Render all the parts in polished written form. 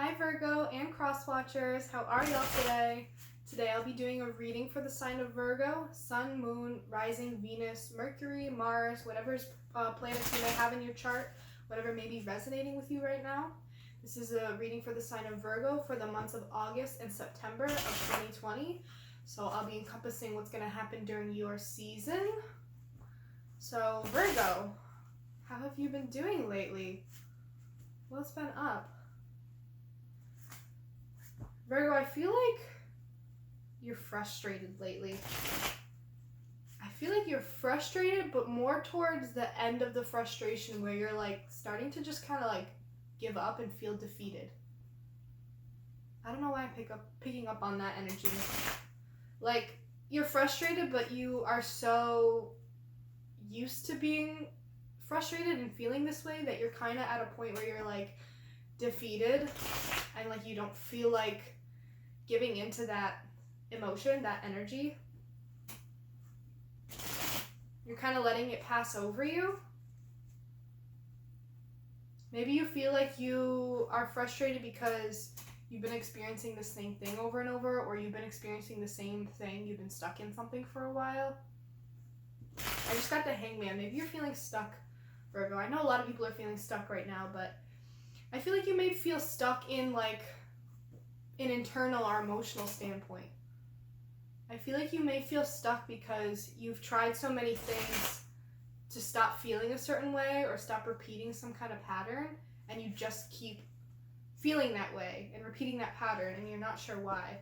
Hi Virgo and cross watchers, how are y'all today? Today I'll be doing a reading for the sign of Virgo, Sun, Moon, Rising, Venus, Mercury, Mars, whatever planets you may have in your chart, whatever may be resonating with you right now. This is a reading for the sign of Virgo for the months of August and September of 2020. So I'll be encompassing what's going to happen during your season. So Virgo, how have you been doing lately? What's been up? Virgo, I feel like you're frustrated lately. I feel like you're frustrated, but more towards the end of the frustration where you're like starting to just kind of like give up and feel defeated. I don't know why I'm picking up on that energy. Like, you're frustrated, but you are so used to being frustrated and feeling this way that you're kind of at a point where you're like defeated and like you don't feel like giving into that emotion, that energy. You're kind of letting it pass over you. Maybe you feel like you are frustrated because you've been experiencing the same thing over and over, or you've been experiencing the same thing, you've been stuck in something for a while. I just got the Hangman. Maybe you're feeling stuck, Virgo. I know a lot of people are feeling stuck right now, but I feel like you may feel stuck in like an internal or emotional standpoint. I feel like you may feel stuck because you've tried so many things to stop feeling a certain way or stop repeating some kind of pattern, and you just keep feeling that way and repeating that pattern and you're not sure why.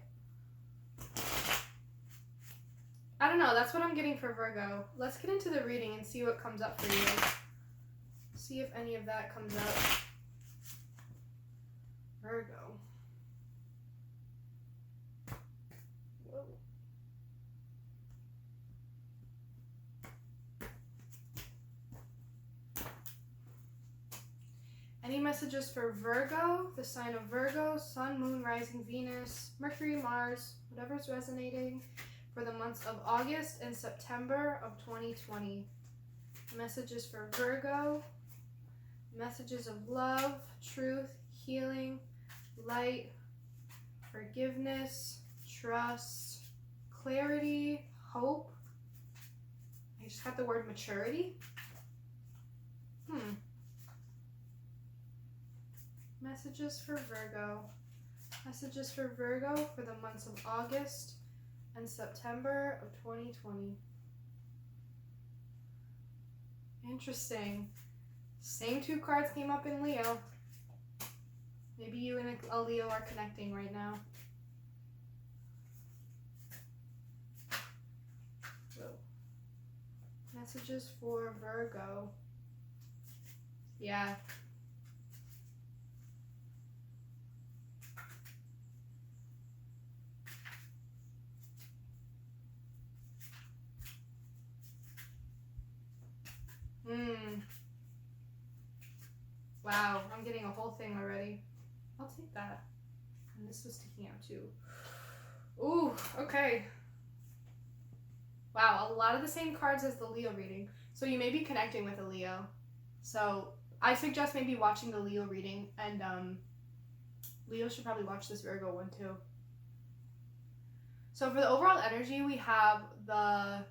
I don't know, that's what I'm getting for Virgo. Let's get into the reading and see what comes up for you. See if any of that comes up. Virgo. Whoa. Any messages for Virgo, the sign of Virgo, Sun, Moon, Rising, Venus, Mercury, Mars, whatever's resonating for the months of August and September of 2020. Messages for Virgo, messages of love, truth, healing, light, forgiveness, trust, clarity, hope. I just got the word maturity. Messages for Virgo. Messages for Virgo for the months of August and September of 2020. Interesting. Same two cards came up in Leo. Maybe you and a Leo are connecting right now. Whoa. Messages for Virgo. Yeah. Wow, I'm getting a whole thing already. I'll take that. And this was sticking out too. Ooh, okay. Wow, a lot of the same cards as the Leo reading. So you may be connecting with a Leo. So I suggest maybe watching the Leo reading, and Leo should probably watch this Virgo one too. So for the overall energy, we have the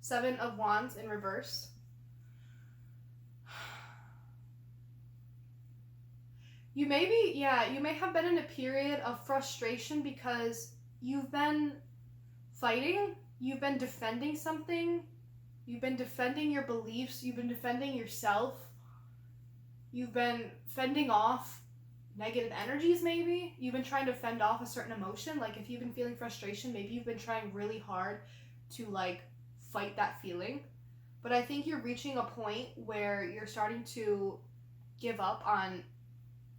Seven of Wands in reverse. You may have been in a period of frustration because you've been fighting, you've been defending something, you've been defending your beliefs, you've been defending yourself, you've been fending off negative energies maybe, you've been trying to fend off a certain emotion. Like if you've been feeling frustration, maybe you've been trying really hard to like fight that feeling. But I think you're reaching a point where you're starting to give up on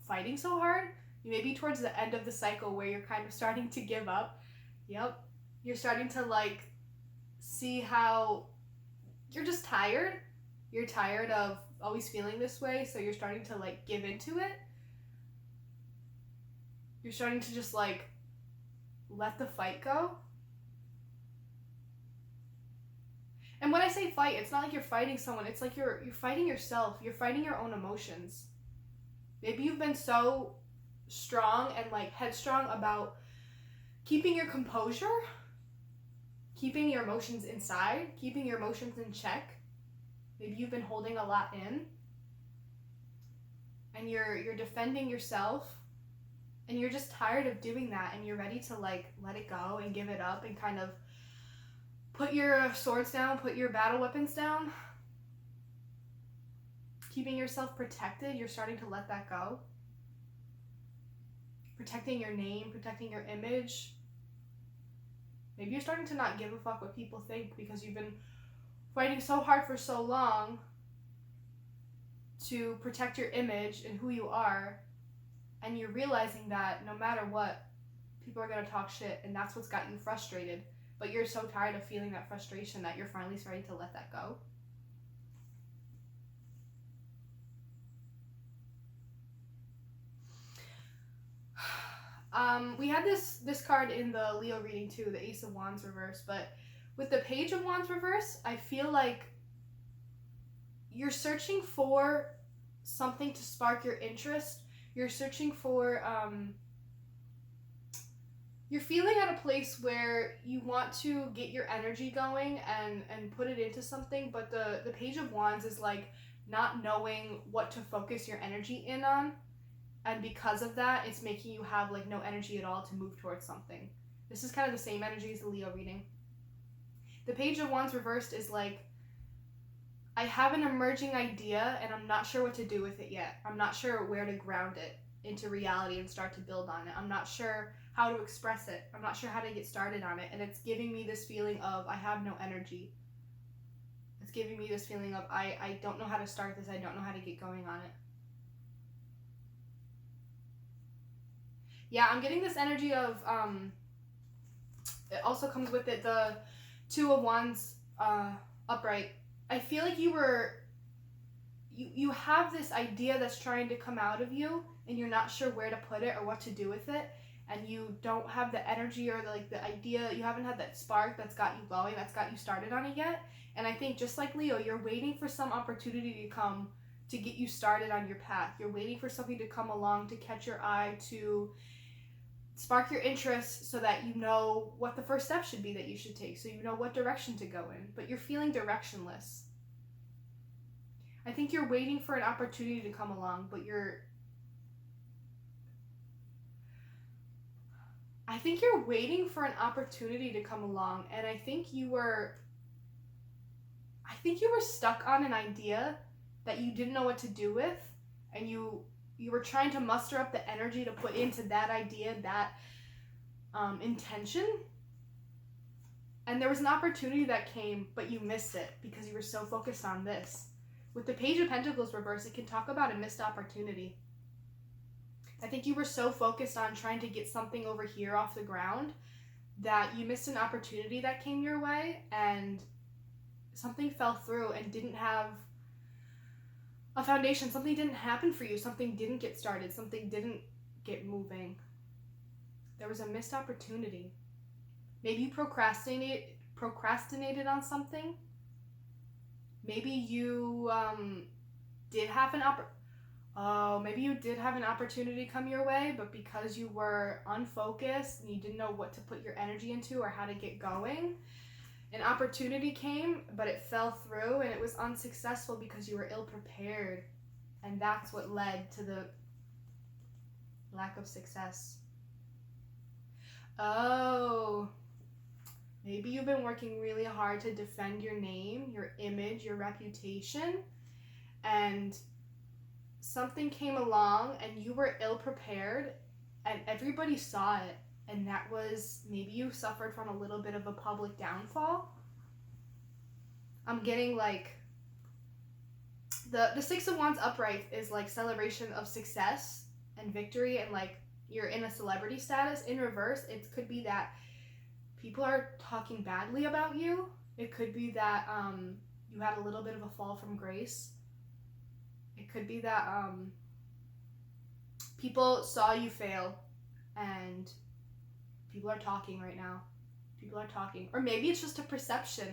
fighting so hard. You may be towards the end of the cycle where you're kind of starting to give up. Yep. You're starting to like see how you're just tired. You're tired of always feeling this way, so you're starting to like give into it. You're starting to just like let the fight go. And when I say fight, it's not like you're fighting someone. It's like you're fighting yourself. You're fighting your own emotions. Maybe you've been so strong and like headstrong about keeping your composure, keeping your emotions inside, keeping your emotions in check. Maybe you've been holding a lot in and you're defending yourself and you're just tired of doing that and you're ready to like let it go and give it up and kind of put your swords down, put your battle weapons down. Keeping yourself protected, you're starting to let that go. Protecting your name, protecting your image. Maybe you're starting to not give a fuck what people think because you've been fighting so hard for so long to protect your image and who you are, and you're realizing that no matter what, people are going to talk shit, and that's what's got you frustrated. But you're so tired of feeling that frustration that you're finally starting to let that go. We had this card in the Leo reading too, the Ace of Wands reverse, but with the Page of Wands reverse, I feel like you're searching for something to spark your interest. You're searching for, you're feeling at a place where you want to get your energy going and put it into something, but the Page of Wands is like not knowing what to focus your energy in on. And because of that, it's making you have like no energy at all to move towards something. This is kind of the same energy as the Leo reading. The Page of Wands reversed is like, I have an emerging idea and I'm not sure what to do with it yet. I'm not sure where to ground it into reality and start to build on it. I'm not sure how to express it. I'm not sure how to get started on it. And it's giving me this feeling of I have no energy. It's giving me this feeling of I don't know how to start this. I don't know how to get going on it. Yeah, I'm getting this energy of, it also comes with it, the Two of Wands upright. I feel like you have this idea that's trying to come out of you and you're not sure where to put it or what to do with it, and you don't have the energy or the idea, you haven't had that spark that's got you going, that's got you started on it yet. And I think just like Leo, you're waiting for some opportunity to come to get you started on your path. You're waiting for something to come along to catch your eye, to spark your interest so that you know what the first step should be that you should take, so you know what direction to go in, but you're feeling directionless. I think you're waiting for an opportunity to come along, but I think you're waiting for an opportunity to come along, and I think you were stuck on an idea that you didn't know what to do with, and you were trying to muster up the energy to put into that idea, that intention. And there was an opportunity that came, but you missed it because you were so focused on this. With the Page of Pentacles reverse, it can talk about a missed opportunity. I think you were so focused on trying to get something over here off the ground that you missed an opportunity that came your way, and something fell through and didn't have a foundation. Something didn't happen for you. Something didn't get started. Something didn't get moving. There was a missed opportunity. Maybe you procrastinated on something. Maybe you did have maybe you did have an opportunity come your way, but because you were unfocused and you didn't know what to put your energy into or how to get going, an opportunity came, but it fell through and it was unsuccessful because you were ill-prepared. And that's what led to the lack of success. Oh, maybe you've been working really hard to defend your name, your image, your reputation, and something came along and you were ill-prepared and everybody saw it. And that was, maybe you suffered from a little bit of a public downfall. I'm getting like, the Six of Wands upright is like celebration of success and victory, and like you're in a celebrity status. In reverse, it could be that people are talking badly about you. It could be that you had a little bit of a fall from grace. It could be that people saw you fail and people are talking right now. People are talking. Or maybe it's just a perception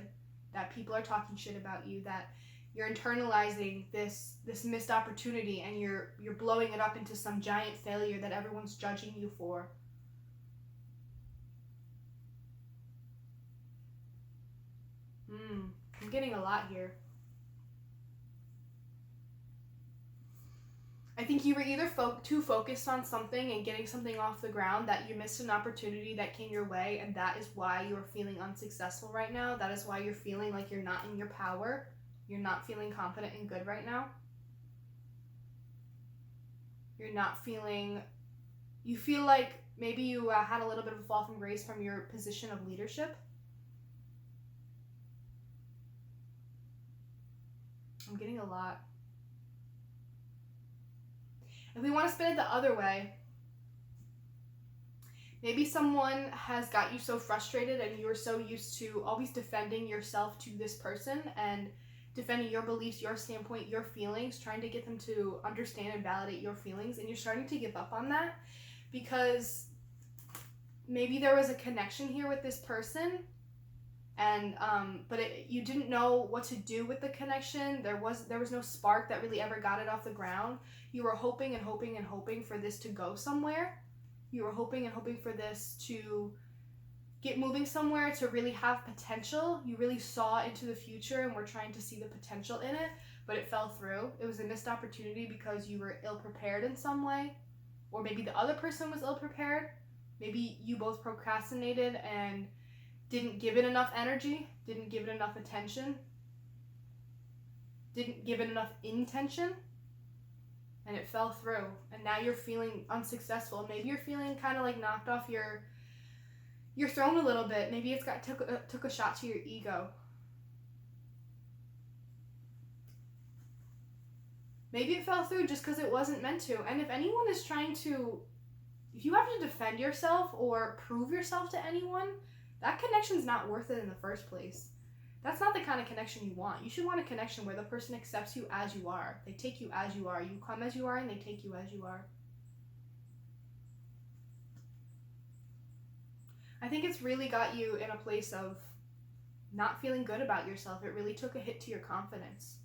that people are talking shit about you, that You're internalizing this missed opportunity, and you're blowing it up into some giant failure that everyone's judging you for. I'm getting a lot here. I think you were either too focused on something and getting something off the ground that you missed an opportunity that came your way, and that is why you're feeling unsuccessful right now. That is why you're feeling like you're not in your power. You're not feeling confident and good right now. You're not feeling... You feel like maybe you had a little bit of a fall from grace from your position of leadership. I'm getting a lot. If we want to spin it the other way, maybe someone has got you so frustrated and you're so used to always defending yourself to this person and defending your beliefs, your standpoint, your feelings, trying to get them to understand and validate your feelings, and you're starting to give up on that because maybe there was a connection here with this person, and but you didn't know what to do with the connection. There was no spark that really ever got it off the ground. You were hoping and hoping and hoping for this to go somewhere. You were hoping and hoping for this to get moving somewhere, to really have potential. You really saw into the future and were trying to see the potential in it, but it fell through. It was a missed opportunity because you were ill-prepared in some way, or maybe the other person was ill-prepared. Maybe you both procrastinated and didn't give it enough energy, didn't give it enough attention, didn't give it enough intention, and it fell through. And now you're feeling unsuccessful. Maybe you're feeling kind of like knocked off your throne a little bit. Maybe it's took a shot to your ego. Maybe it fell through just because it wasn't meant to. And if anyone is if you have to defend yourself or prove yourself to anyone, that connection's not worth it in the first place. That's not the kind of connection you want. You should want a connection where the person accepts you as you are. They take you as you are. You come as you are, and they take you as you are. I think it's really got you in a place of not feeling good about yourself. It really took a hit to your confidence.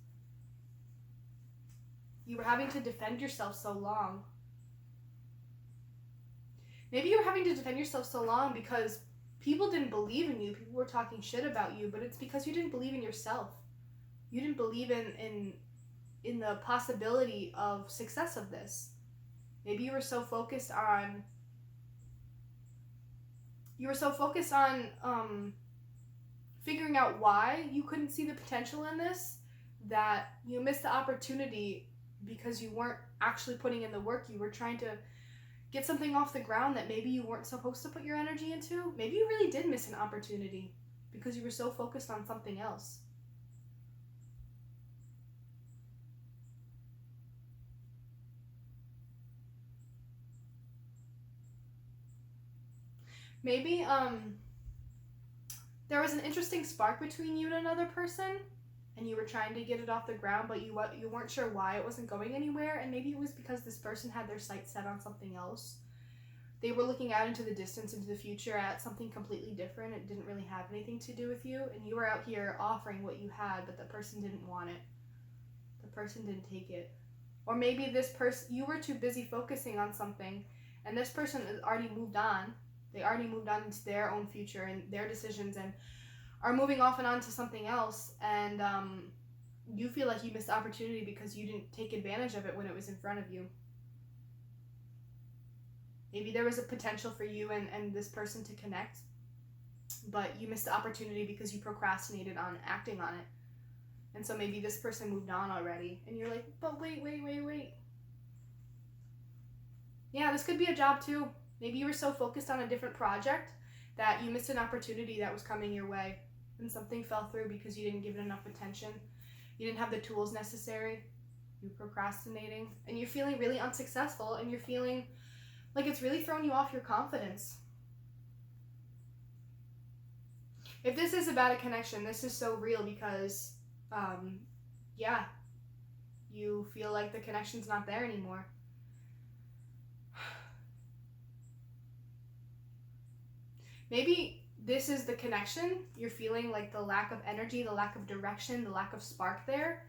You were having to defend yourself so long. Maybe you were having to defend yourself so long because people didn't believe in you. People were talking shit about you, but it's because you didn't believe in yourself. You didn't believe in the possibility of success of this. Maybe you were so focused on figuring out why you couldn't see the potential in this, that you missed the opportunity because you weren't actually putting in the work. You were trying to get something off the ground that maybe you weren't supposed to put your energy into. Maybe you really did miss an opportunity because you were so focused on something else. Maybe there was an interesting spark between you and another person, and you were trying to get it off the ground, but you weren't sure why it wasn't going anywhere, and maybe it was because this person had their sights set on something else. They were looking out into the distance, into the future, at something completely different. It didn't really have anything to do with you, and you were out here offering what you had, but the person didn't want it. The person didn't take it. Or maybe you were too busy focusing on something, and this person has already moved on. They already moved on into their own future and their decisions, and are moving off and on to something else, and you feel like you missed opportunity because you didn't take advantage of it when it was in front of you. Maybe there was a potential for you and this person to connect, but you missed the opportunity because you procrastinated on acting on it. And so maybe this person moved on already, and you're like, but wait. Yeah, this could be a job too. Maybe you were so focused on a different project that you missed an opportunity that was coming your way, and something fell through because you didn't give it enough attention. You didn't have the tools necessary. You were procrastinating, and you're feeling really unsuccessful, and you're feeling like it's really thrown you off your confidence. If this is about a connection, this is so real because, you feel like the connection's not there anymore. Maybe this is the connection. You're feeling like the lack of energy, the lack of direction, the lack of spark there.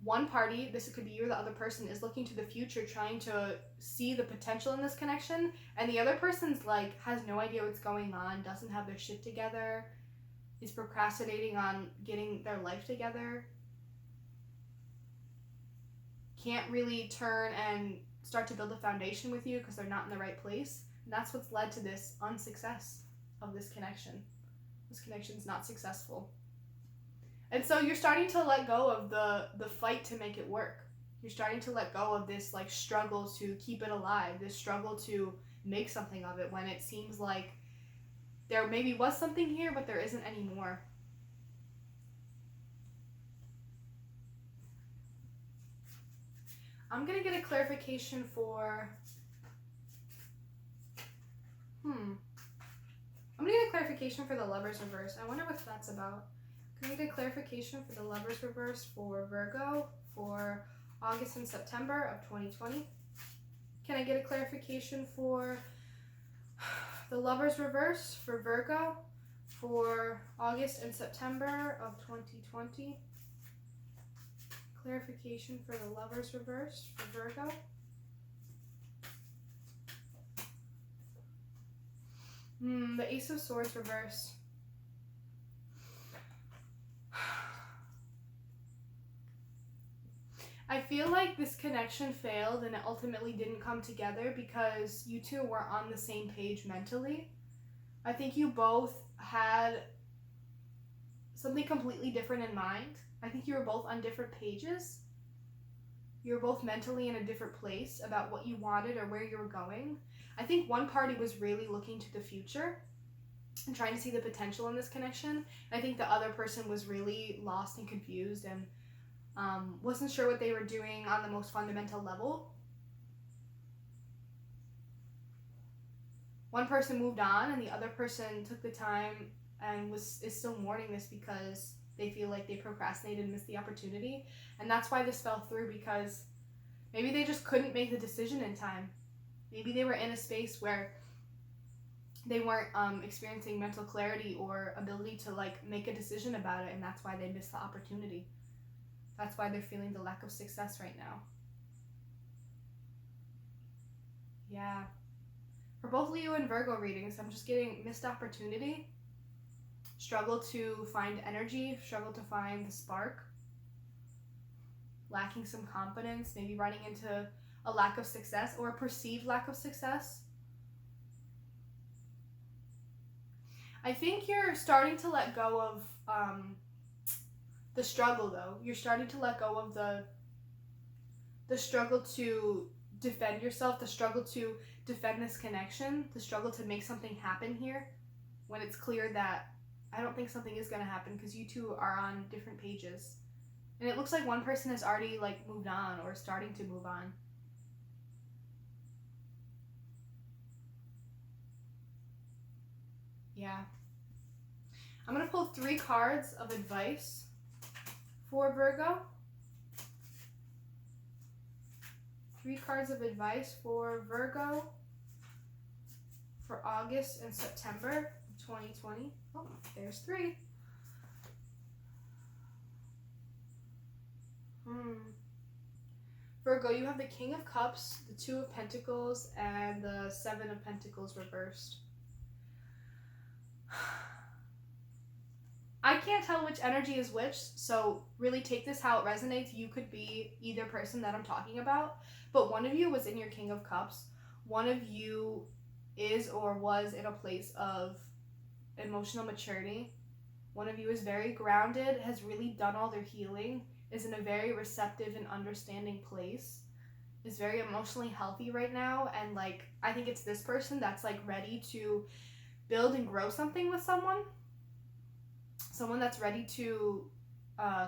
one party, this could be you or the other person, is looking to the future, trying to see the potential in this connection, and the other person's like has no idea what's going on, doesn't have their shit together, is procrastinating on getting their life together, can't really turn and start to build a foundation with you because they're not in the right place. And that's what's led to this unsuccess of this connection. This connection's not successful. And so you're starting to let go of the fight to make it work. You're starting to let go of this like struggle to keep it alive, this struggle to make something of it when it seems like there maybe was something here, but there isn't anymore. I'm going to get a clarification for... I'm going to get a clarification for the Lovers reverse. I wonder what that's about. Can I get a clarification for the Lovers reverse for Virgo for August and September of 2020? Can I get a clarification for the Lovers reverse for Virgo for August and September of 2020? Clarification for the Lovers reverse for Virgo. The Ace of Swords reverse. I feel like this connection failed and it ultimately didn't come together because you two weren't on the same page mentally. I think you both had something completely different in mind. I think you were both on different pages. You were both mentally in a different place about what you wanted or where you were going. I think one party was really looking to the future and trying to see the potential in this connection. I think the other person was really lost and confused and wasn't sure what they were doing on the most fundamental level. One person moved on and the other person took the time and is still mourning this because they feel like they procrastinated and missed the opportunity. And that's why this fell through, because maybe they just couldn't make the decision in time. Maybe they were in a space where they weren't experiencing mental clarity or ability to like make a decision about it, and that's why they missed the opportunity. That's why they're feeling the lack of success right now. Yeah. For both Leo and Virgo readings, I'm just getting missed opportunity, struggle to find energy, struggle to find the spark, lacking some confidence, maybe running into a lack of success or a perceived lack of success. I think you're starting to let go of the struggle, though. You're starting to let go of the struggle to defend yourself, the struggle to defend this connection, the struggle to make something happen here when it's clear that I don't think something is going to happen because you two are on different pages. And it looks like one person has already like moved on or starting to move on. Yeah. I'm going to pull 3 cards of advice for Virgo. 3 cards of advice for Virgo for August and September 2020. Oh, there's 3. Virgo, you have the King of Cups, the 2 of Pentacles, and the 7 of Pentacles reversed. I can't tell which energy is which, so really take this how it resonates. You could be either person that I'm talking about, but one of you was in your King of Cups. One of you is or was in a place of emotional maturity. One of you is very grounded, has really done all their healing, is in a very receptive and understanding place, is very emotionally healthy right now, and like I think it's this person that's like ready to build and grow something with someone that's ready to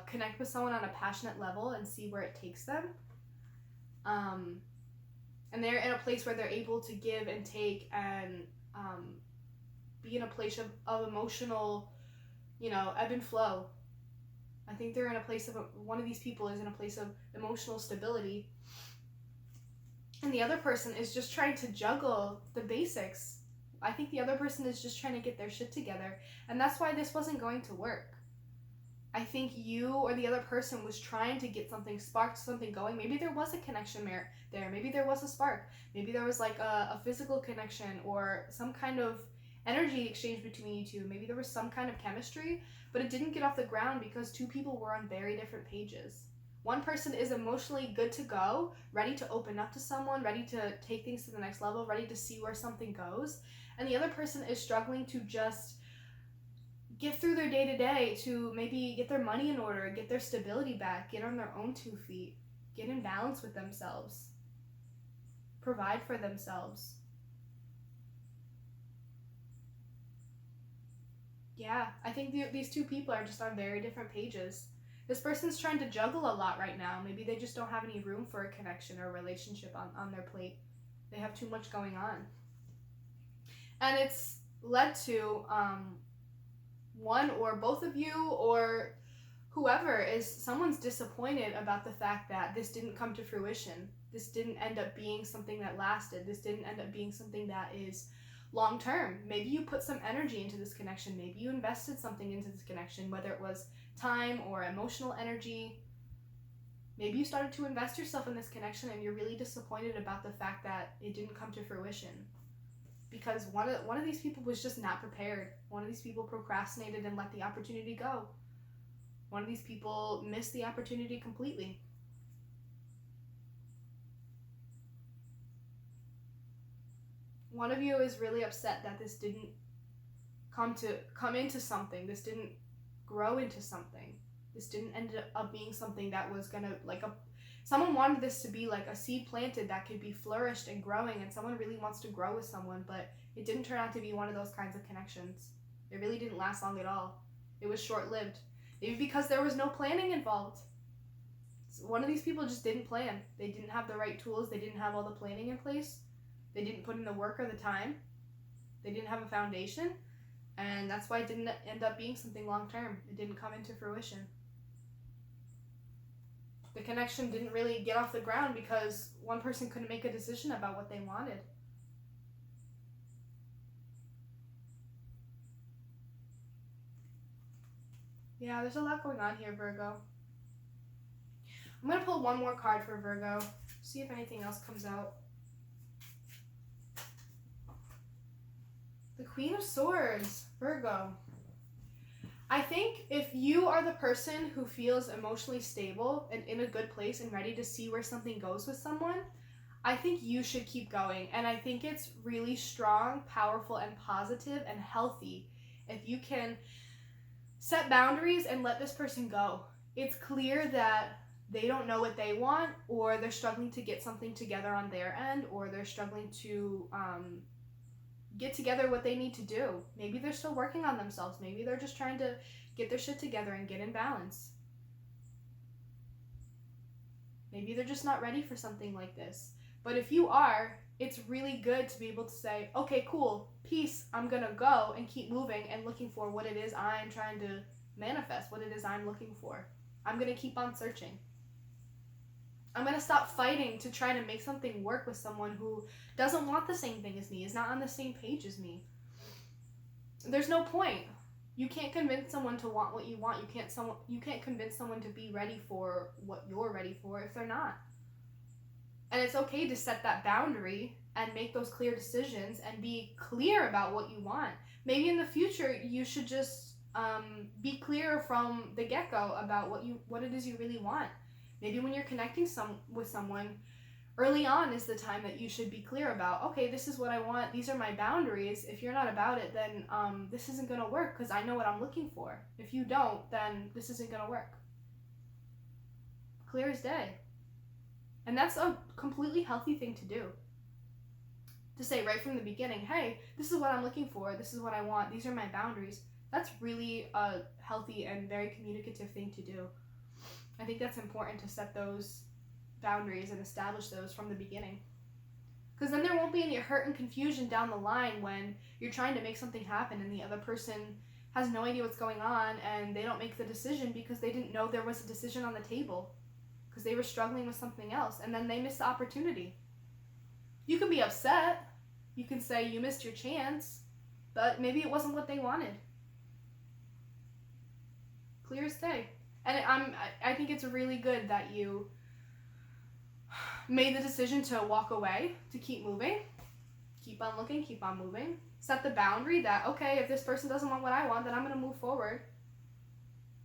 connect with someone on a passionate level and see where it takes them, and they're in a place where they're able to give and take and be in a place of emotional, ebb and flow. I think they're in a place of, one of these people is in a place of emotional stability, and the other person is just trying to juggle the basics. I think the other person is just trying to get their shit together, and that's why this wasn't going to work. I think you or the other person was trying to get something sparked, something going. Maybe there was a connection there. Maybe there was a spark. Maybe there was like a physical connection or some kind of energy exchange between you two. Maybe there was some kind of chemistry, but it didn't get off the ground because two people were on very different pages. One person is emotionally good to go, ready to open up to someone, ready to take things to the next level, ready to see where something goes. And the other person is struggling to just get through their day-to-day, to maybe get their money in order, get their stability back, get on their own 2 feet, get in balance with themselves, provide for themselves. Yeah, I think these two people are just on very different pages. This person's trying to juggle a lot right now. Maybe they just don't have any room for a connection or a relationship on their plate. They have too much going on. And it's led to one or both of you or whoever someone's disappointed about the fact that this didn't come to fruition. This didn't end up being something that lasted. This didn't end up being something that is long term. Maybe you put some energy into this connection. Maybe you invested something into this connection, whether it was time or emotional energy. Maybe you started to invest yourself in this connection and you're really disappointed about the fact that it didn't come to fruition. Because one of these people was just not prepared. One of these people procrastinated and let the opportunity go. One of these people missed the opportunity completely. One of you is really upset that this didn't come into something. This didn't grow into something. This didn't end up being something that was gonna someone wanted this to be like a seed planted that could be flourished and growing, and someone really wants to grow with someone, but it didn't turn out to be one of those kinds of connections. It really didn't last long at all. It was short-lived. Maybe because there was no planning involved. One of these people just didn't plan. They didn't have the right tools. They didn't have all the planning in place. They didn't put in the work or the time. They didn't have a foundation, and that's why it didn't end up being something long-term. It didn't come into fruition. The connection didn't really get off the ground because one person couldn't make a decision about what they wanted. Yeah, there's a lot going on here, Virgo. I'm going to pull one more card for Virgo, see if anything else comes out. The Queen of Swords, Virgo. I think if you are the person who feels emotionally stable and in a good place and ready to see where something goes with someone, I think you should keep going. And I think it's really strong, powerful, and positive and healthy if you can set boundaries and let this person go. It's clear that they don't know what they want, or they're struggling to get something together on their end, or they're struggling to get together what they need to do. Maybe they're still working on themselves. Maybe they're just trying to get their shit together and get in balance. Maybe they're just not ready for something like this. But if you are, it's really good to be able to say, okay, cool, peace, I'm gonna go and keep moving and looking for what it is I'm trying to manifest, what it is I'm looking for. I'm gonna keep on searching. I'm going to stop fighting to try to make something work with someone who doesn't want the same thing as me, is not on the same page as me. There's no point. You can't convince someone to want what you want. You can't convince someone to be ready for what you're ready for if they're not. And it's okay to set that boundary and make those clear decisions and be clear about what you want. Maybe in the future you should just be clear from the get-go about what it is you really want. Maybe when you're connecting with someone, early on is the time that you should be clear about, okay, this is what I want, these are my boundaries. If you're not about it, then this isn't going to work because I know what I'm looking for. If you don't, then this isn't going to work. Clear as day. And that's a completely healthy thing to do. To say right from the beginning, hey, this is what I'm looking for, this is what I want, these are my boundaries. That's really a healthy and very communicative thing to do. I think that's important to set those boundaries and establish those from the beginning. Because then there won't be any hurt and confusion down the line when you're trying to make something happen and the other person has no idea what's going on and they don't make the decision because they didn't know there was a decision on the table. Because they were struggling with something else and then they missed the opportunity. You can be upset. You can say you missed your chance, but maybe it wasn't what they wanted. Clear as day. And I think it's really good that you made the decision to walk away, to keep moving, keep on looking, keep on moving. Set the boundary that, okay, if this person doesn't want what I want, then I'm going to move forward.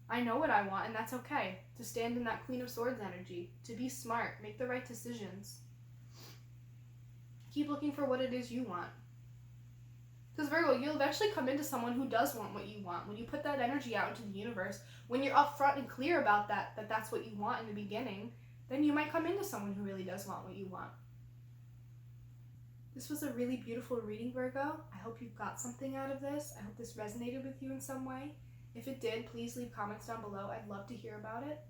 I know what I want, and that's okay. To stand in that Queen of Swords energy, to be smart, make the right decisions. Keep looking for what it is you want. Because Virgo, you'll eventually come into someone who does want what you want. When you put that energy out into the universe, when you're upfront and clear about that that's what you want in the beginning, then you might come into someone who really does want what you want. This was a really beautiful reading, Virgo. I hope you got something out of this. I hope this resonated with you in some way. If it did, please leave comments down below. I'd love to hear about it.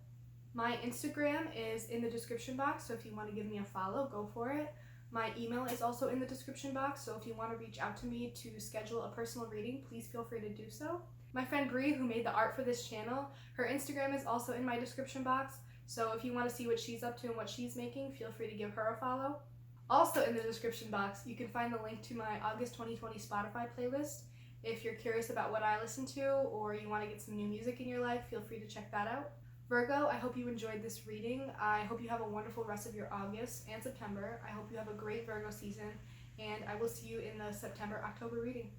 My Instagram is in the description box, so if you want to give me a follow, go for it. My email is also in the description box, so if you want to reach out to me to schedule a personal reading, please feel free to do so. My friend Bree, who made the art for this channel, her Instagram is also in my description box, so if you want to see what she's up to and what she's making, feel free to give her a follow. Also in the description box, you can find the link to my August 2020 Spotify playlist. If you're curious about what I listen to or you want to get some new music in your life, feel free to check that out. Virgo, I hope you enjoyed this reading. I hope you have a wonderful rest of your August and September. I hope you have a great Virgo season, and I will see you in the September-October reading.